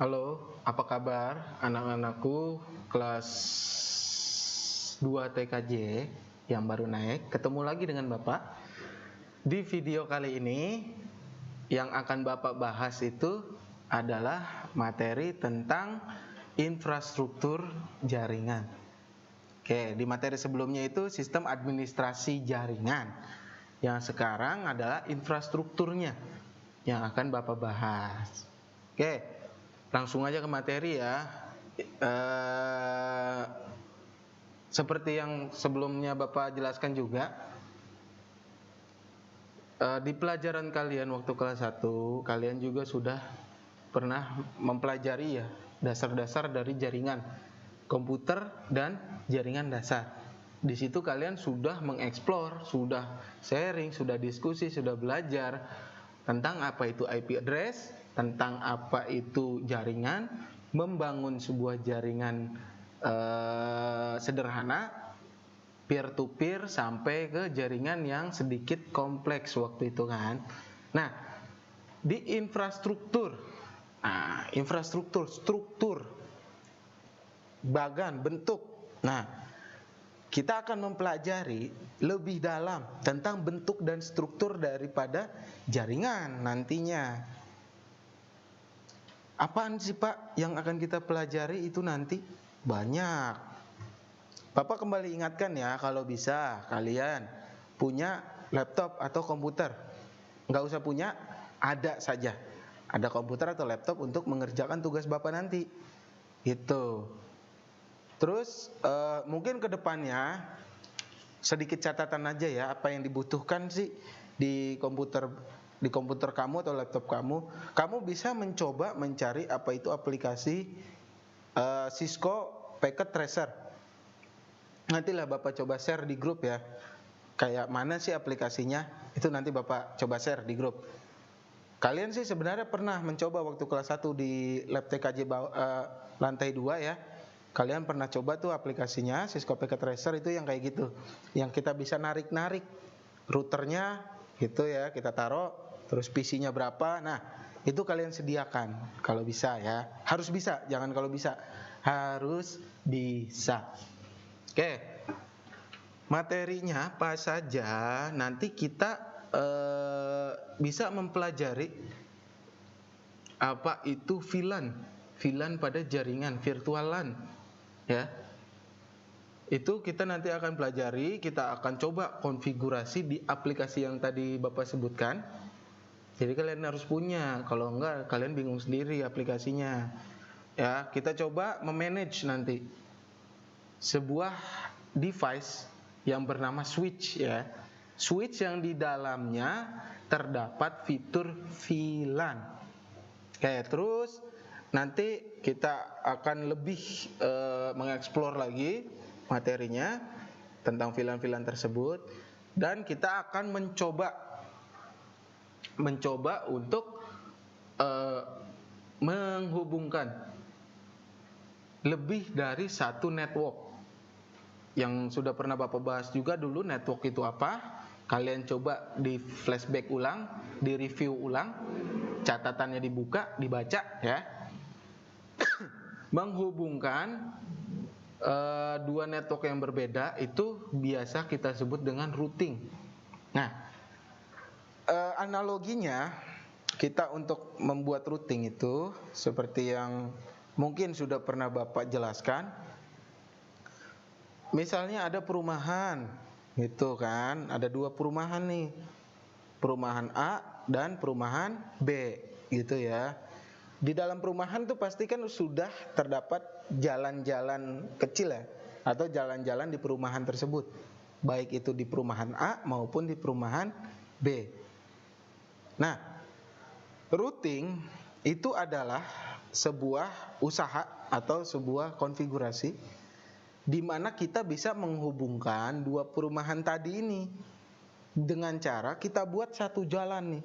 Halo, apa kabar anak-anakku kelas 2 TKJ yang baru naik? Ketemu lagi dengan Bapak. Di video kali ini yang akan Bapak bahas itu adalah materi tentang infrastruktur jaringan. Oke, di materi sebelumnya itu sistem administrasi jaringan. Yang sekarang adalah infrastrukturnya yang akan Bapak bahas. Oke. Langsung aja ke materi ya. Seperti yang sebelumnya Bapak jelaskan juga, di pelajaran kalian waktu kelas 1, kalian juga sudah pernah mempelajari ya dasar-dasar dari jaringan komputer dan jaringan dasar. Di situ kalian sudah mengeksplor, sudah sharing, sudah diskusi, sudah belajar tentang apa itu IP address, tentang apa itu jaringan, membangun sebuah jaringan sederhana, peer to peer sampai ke jaringan yang sedikit kompleks waktu itu kan. Nah, di infrastruktur, struktur, bagan, bentuk. Nah, kita akan mempelajari lebih dalam tentang bentuk dan struktur daripada jaringan nantinya. Apaan sih Pak yang akan kita pelajari itu nanti? Banyak. Bapak kembali ingatkan ya, kalau bisa kalian punya laptop atau komputer. Nggak usah punya, ada saja. Ada komputer atau laptop untuk mengerjakan tugas Bapak nanti. Gitu. Terus mungkin ke depannya sedikit catatan aja ya, apa yang dibutuhkan sih di komputer kamu atau laptop kamu bisa mencoba mencari apa itu aplikasi Cisco Packet Tracer. Nantilah Bapak coba share di grup ya. Kayak mana sih aplikasinya? Itu nanti Bapak coba share di grup. Kalian sih sebenarnya pernah mencoba waktu kelas 1 di lab TKJ lantai 2 ya. Kalian pernah coba tuh aplikasinya Cisco Packet Tracer itu yang kayak gitu. Yang kita bisa narik-narik routernya gitu ya, kita taruh, terus PC-nya berapa. Nah, itu kalian sediakan kalau bisa ya. Harus bisa, jangan kalau bisa. Harus bisa. Oke. Materinya apa saja? Nanti kita bisa mempelajari apa itu VLAN pada jaringan virtual LAN ya. Itu kita nanti akan pelajari, kita akan coba konfigurasi di aplikasi yang tadi Bapak sebutkan. Jadi kalian harus punya, kalau enggak kalian bingung sendiri aplikasinya. Ya, kita coba memanage nanti sebuah device yang bernama switch ya. Switch yang di dalamnya terdapat fitur VLAN. Oke, terus nanti kita akan lebih mengeksplor lagi materinya tentang VLAN-VLAN tersebut, dan kita akan mencoba untuk menghubungkan lebih dari satu network. Yang sudah pernah Bapak bahas juga dulu network itu apa. Kalian coba di flashback ulang, di review ulang, catatannya dibuka, dibaca ya. Menghubungkan dua network yang berbeda itu biasa kita sebut dengan routing. Nah, analoginya kita untuk membuat routing itu seperti yang mungkin sudah pernah Bapak jelaskan. Misalnya ada perumahan gitu kan, ada dua perumahan nih, perumahan A dan perumahan B gitu ya. Di dalam perumahan tuh pasti kan sudah terdapat jalan-jalan kecil ya, atau jalan-jalan di perumahan tersebut, baik itu di perumahan A maupun di perumahan B. Nah, routing itu adalah sebuah usaha atau sebuah konfigurasi di mana kita bisa menghubungkan dua perumahan tadi ini dengan cara kita buat satu jalan nih.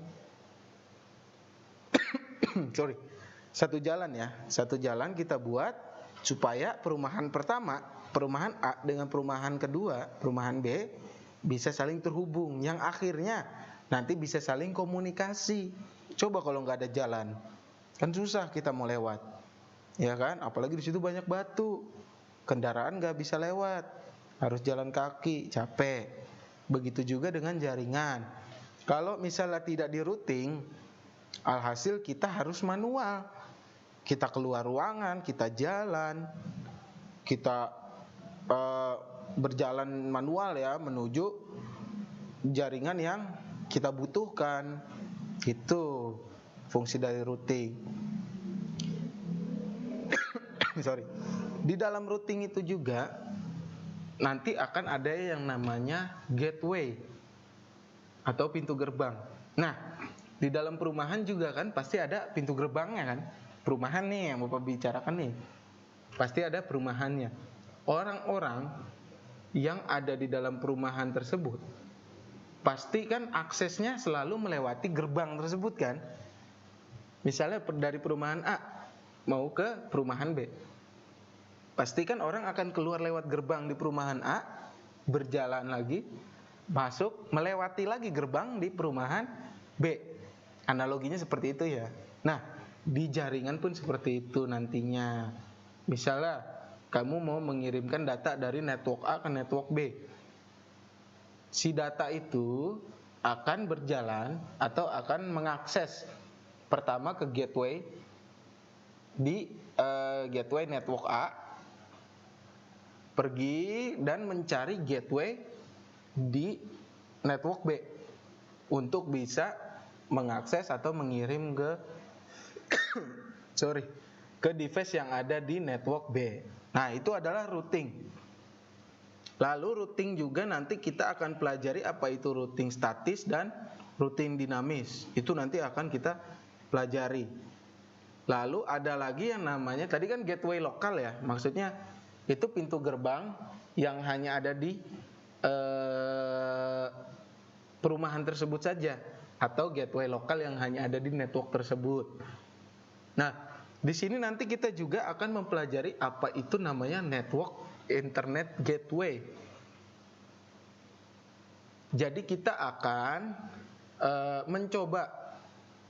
Satu jalan ya, satu jalan kita buat supaya perumahan pertama, perumahan A dengan perumahan kedua, perumahan B bisa saling terhubung. Yang akhirnya nanti bisa saling komunikasi. Coba kalau nggak ada jalan, kan susah kita mau lewat, ya kan? Apalagi di situ banyak batu, kendaraan nggak bisa lewat, harus jalan kaki, capek. Begitu juga dengan jaringan. Kalau misalnya tidak di routing, alhasil kita harus manual. Kita keluar ruangan, kita jalan, kita berjalan manual ya menuju jaringan yang kita butuhkan. Itu fungsi dari routing. Sorry. Di dalam routing itu juga nanti akan ada yang namanya gateway atau pintu gerbang. Nah, di dalam perumahan juga kan pasti ada pintu gerbangnya kan. Perumahan nih yang Bapak bicarakan nih, pasti ada perumahannya. Orang-orang yang ada di dalam perumahan tersebut pasti kan aksesnya selalu melewati gerbang tersebut kan. Misalnya dari perumahan A mau ke perumahan B, pasti kan orang akan keluar lewat gerbang di perumahan A, berjalan lagi, masuk, melewati lagi gerbang di perumahan B. Analoginya seperti itu ya. Nah, di jaringan pun seperti itu nantinya. Misalnya kamu mau mengirimkan data dari network A ke network B. Si data itu akan berjalan atau akan mengakses pertama ke gateway di gateway network A, pergi dan mencari gateway di network B untuk bisa mengakses atau mengirim ke ke device yang ada di network B. Nah, itu adalah routing. Lalu routing juga nanti kita akan pelajari apa itu routing statis dan routing dinamis. Itu nanti akan kita pelajari. Lalu ada lagi yang namanya, tadi kan gateway lokal ya, maksudnya itu pintu gerbang yang hanya ada di perumahan tersebut saja, atau gateway lokal yang hanya ada di network tersebut. Nah, di sini nanti kita juga akan mempelajari apa itu namanya network internet gateway. Jadi kita akan mencoba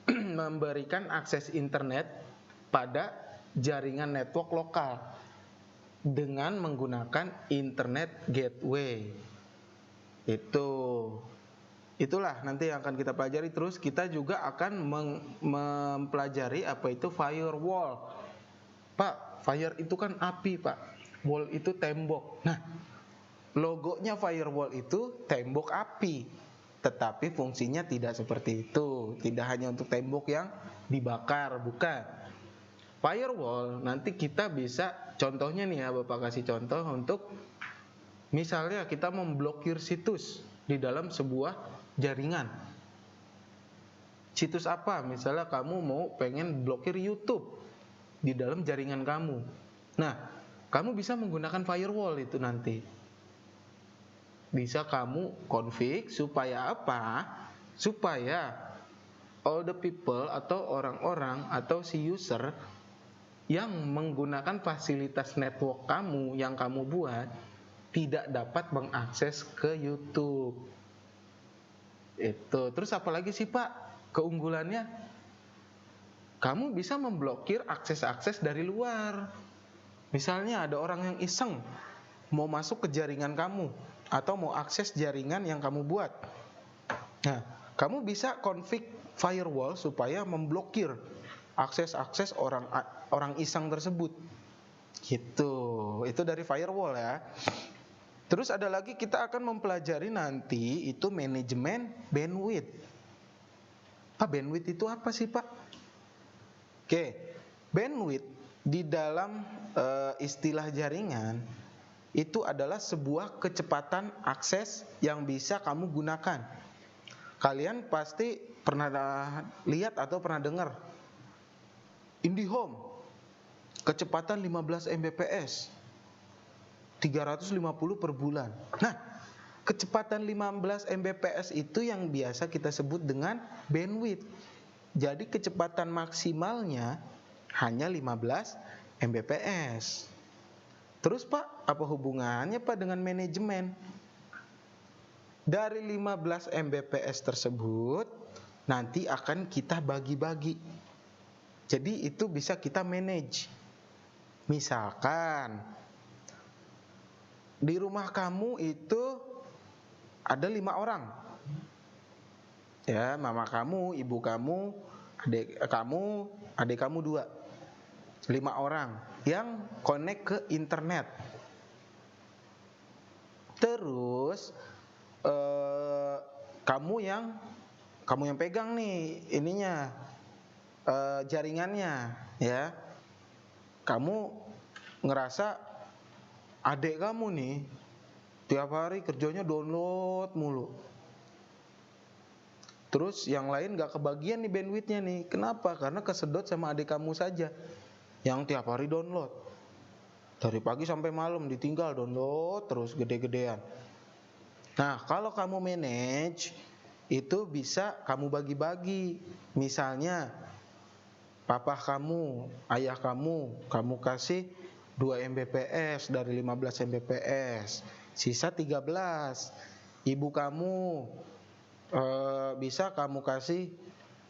memberikan akses internet pada jaringan network lokal dengan menggunakan internet gateway. Itulah nanti yang akan kita pelajari. Terus kita juga akan mempelajari apa itu firewall. Pak, fire itu kan api, Pak. Wall itu tembok. Nah, logonya firewall itu tembok api, tetapi fungsinya tidak seperti itu. Tidak hanya untuk tembok yang dibakar, bukan. Firewall nanti kita bisa, contohnya nih ya, Bapak kasih contoh untuk misalnya kita memblokir situs di dalam sebuah jaringan. Situs apa? Misalnya kamu mau pengen blokir YouTube di dalam jaringan kamu. Nah, kamu bisa menggunakan firewall itu nanti. Bisa kamu config supaya apa? Supaya all the people atau orang-orang atau si user yang menggunakan fasilitas network kamu yang kamu buat tidak dapat mengakses ke YouTube. Itu. Terus apalagi sih Pak keunggulannya? Kamu bisa memblokir akses-akses dari luar. Misalnya ada orang yang iseng mau masuk ke jaringan kamu atau mau akses jaringan yang kamu buat. Nah, kamu bisa config firewall supaya memblokir akses-akses orang iseng tersebut. Gitu. Itu dari firewall ya. Terus ada lagi kita akan mempelajari nanti itu manajemen bandwidth. Pak, bandwidth itu apa sih Pak? Oke, bandwidth di dalam istilah jaringan itu adalah sebuah kecepatan akses yang bisa kamu gunakan. Kalian pasti pernah lihat atau pernah dengar IndiHome kecepatan 15 Mbps 350 per bulan. Nah, kecepatan 15 Mbps itu yang biasa kita sebut dengan bandwidth. Jadi kecepatan maksimalnya hanya 15 Mbps. Terus Pak, apa hubungannya Pak dengan manajemen? Dari 15 Mbps tersebut nanti akan kita bagi-bagi. Jadi itu bisa kita manage. Misalkan di rumah kamu itu ada 5 orang. Ya, mama kamu, ibu kamu, adik kamu 2. 5 orang yang connect ke internet. Terus kamu yang pegang nih ininya, jaringannya, ya. Kamu ngerasa adik kamu nih tiap hari kerjanya download mulu. Terus yang lain gak kebagian nih bandwidthnya nih. Kenapa? Karena kesedot sama adik kamu saja yang tiap hari download. Dari pagi sampai malam ditinggal download terus gede-gedean. Nah, kalau kamu manage itu bisa kamu bagi-bagi. Misalnya papa kamu, ayah kamu kasih 2 Mbps dari 15 Mbps, sisa 13. Ibu kamu bisa kamu kasih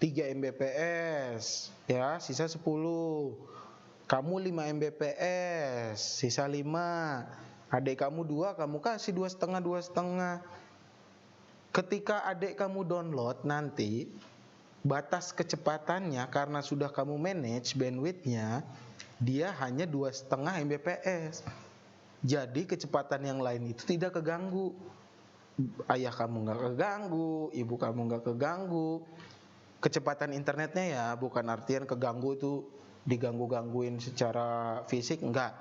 3 Mbps, ya, sisa 10. Kamu 5 Mbps, sisa 5. Adik kamu 2, kamu kasih 2,5. Ketika adik kamu download nanti, batas kecepatannya karena sudah kamu manage bandwidthnya, dia hanya 2,5 Mbps. Jadi kecepatan yang lain itu tidak keganggu. Ayah kamu gak keganggu, ibu kamu gak keganggu. Kecepatan internetnya ya bukan artian keganggu itu diganggu-gangguin secara fisik, enggak.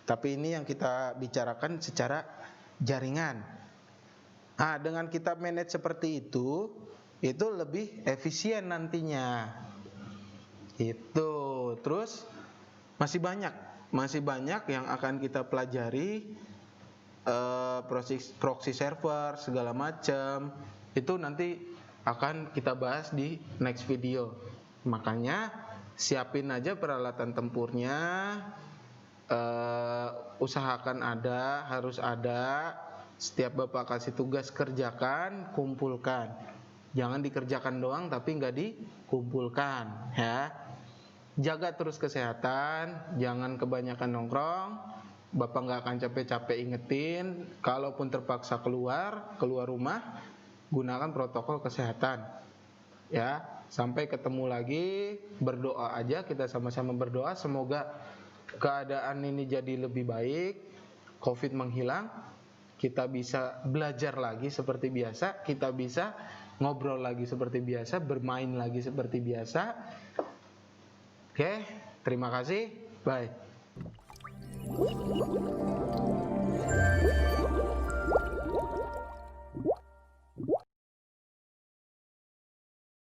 Tapi ini yang kita bicarakan secara jaringan. Nah, dengan kita manage seperti itu lebih efisien nantinya. Itu. Terus masih banyak yang akan kita pelajari, proxy server segala macam. Itu nanti akan kita bahas di next video. Makanya siapin aja peralatan tempurnya, usahakan harus ada. Setiap Bapak kasih tugas kerjakan, kumpulkan. Jangan dikerjakan doang tapi nggak dikumpulkan, ya. Jaga terus kesehatan, jangan kebanyakan nongkrong. Bapak nggak akan capek-capek ingetin. Kalaupun terpaksa keluar rumah, gunakan protokol kesehatan, ya. Sampai ketemu lagi, berdoa aja, kita sama-sama berdoa semoga keadaan ini jadi lebih baik, COVID menghilang, kita bisa belajar lagi seperti biasa, kita bisa ngobrol lagi seperti biasa, bermain lagi seperti biasa. Oke, terima kasih, bye.